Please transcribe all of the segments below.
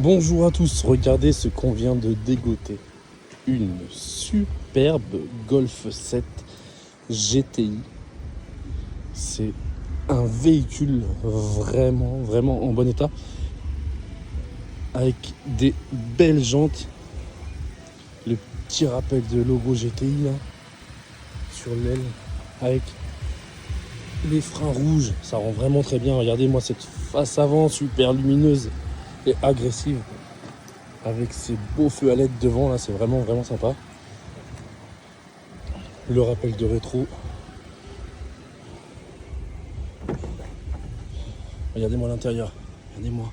Bonjour à tous, regardez ce qu'on vient de dégoter. Une superbe Golf 7 GTI. C'est un véhicule vraiment en bon état. Avec des belles jantes. Le petit rappel de logo GTI là, sur l'aile. Avec les freins rouges, ça rend vraiment très bien. Regardez-moi cette face avant super lumineuse et agressive avec ces beaux feux à LED devant là, c'est vraiment sympa. Le rappel de rétro, regardez-moi l'intérieur, regardez-moi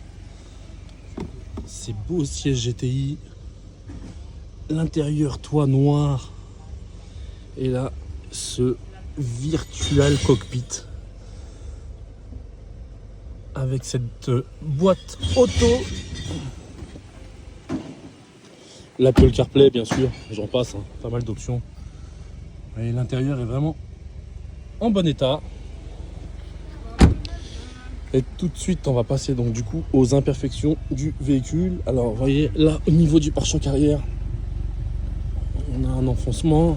ces beaux sièges GTI, l'intérieur toit noir et là ce virtual cockpit avec cette boîte auto, l'Apple CarPlay bien sûr, j'en passe, hein, pas mal d'options. Et l'intérieur est vraiment en bon état. Et tout de suite on va passer donc du coup aux imperfections du véhicule. Alors vous voyez là au niveau du pare-choc arrière, on a un enfoncement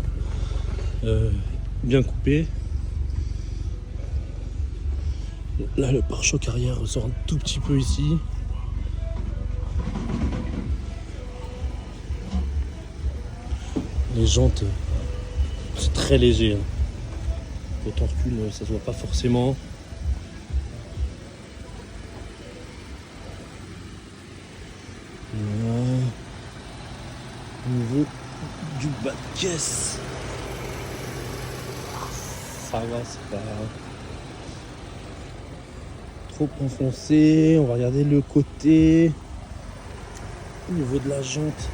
bien coupé. Là, le pare-choc arrière ressort un tout petit peu ici. Les jantes, c'est très léger. Quand on recule, ça se voit pas forcément. Voilà. Au niveau du bas de caisse, ça va, c'est pas trop enfoncé. On va regarder le côté. Au niveau de la jante,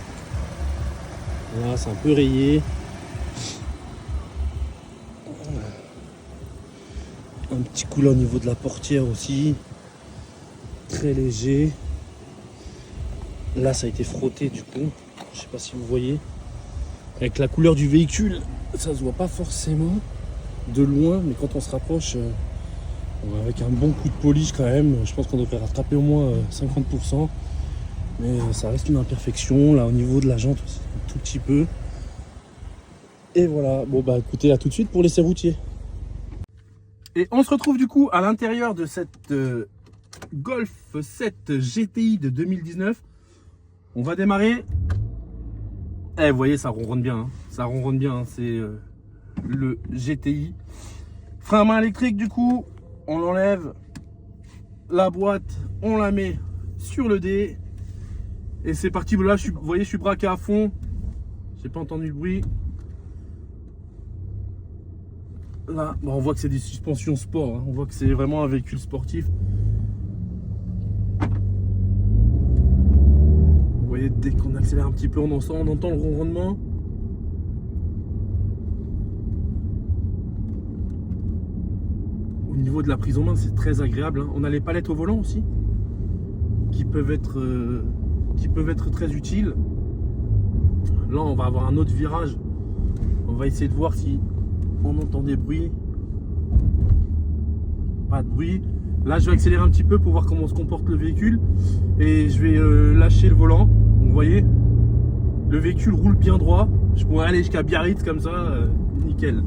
là c'est un peu rayé. Un petit coup là au niveau de la portière aussi, très léger. Là ça a été frotté du coup, je sais pas si vous voyez. Avec la couleur du véhicule, ça se voit pas forcément de loin, mais quand on se rapproche, avec un bon coup de polish quand même, je pense qu'on devrait rattraper au moins 50%. Mais ça reste une imperfection, là au niveau de la jante aussi, un tout petit peu. Et voilà, bon bah écoutez, à tout de suite pour l'essai routier. Et on se retrouve du coup à l'intérieur de cette Golf 7 GTI de 2019. On va démarrer. Vous voyez, ça ronronne bien, hein. Ça ronronne bien, hein. C'est le GTI. Frein à main électrique du coup, on enlève la boîte, on la met sur le dé. Et c'est parti. Là, vous voyez, je suis braqué à fond. J'ai pas entendu le bruit. Là, on voit que c'est des suspensions sport, hein. On voit que c'est vraiment un véhicule sportif. Vous voyez, dès qu'on accélère un petit peu, on entend le ronronnement. Au niveau de la prise en main, c'est très agréable, hein. On a les palettes au volant aussi, qui peuvent être très utiles. Là, on va avoir un autre virage. On va essayer de voir si on entend des bruits. Pas de bruit. Là, je vais accélérer un petit peu pour voir comment se comporte le véhicule. Et je vais lâcher le volant. Vous voyez, le véhicule roule bien droit. Je pourrais aller jusqu'à Biarritz comme ça, nickel.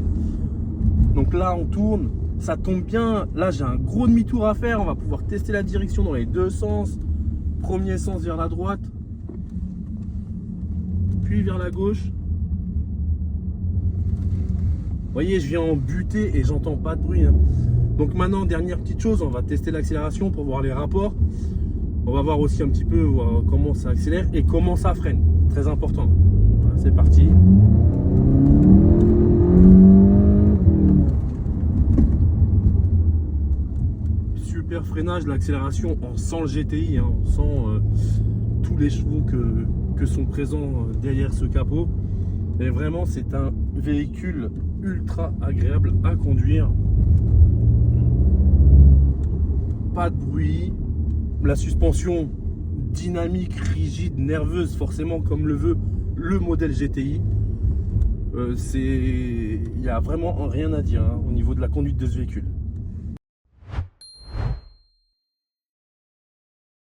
Donc là, on tourne. Ça tombe bien. Là, j'ai un gros demi-tour à faire. On va pouvoir tester la direction dans les deux sens. Premier sens vers la droite, puis vers la gauche. Vous voyez, je viens en butée et j'entends pas de bruit, hein. Donc maintenant, dernière petite chose, on va tester l'accélération pour voir les rapports. On va voir aussi un petit peu comment ça accélère et comment ça freine. Très important. Voilà, c'est parti. Super freinage, l'accélération, on sent le GTI, hein, on sent tous les chevaux que sont présents derrière ce capot. Et vraiment, c'est un véhicule ultra agréable à conduire. Pas de bruit. La suspension dynamique, rigide, nerveuse, forcément comme le veut le modèle GTI. Il n'y a vraiment rien à dire, hein, au niveau de la conduite de ce véhicule.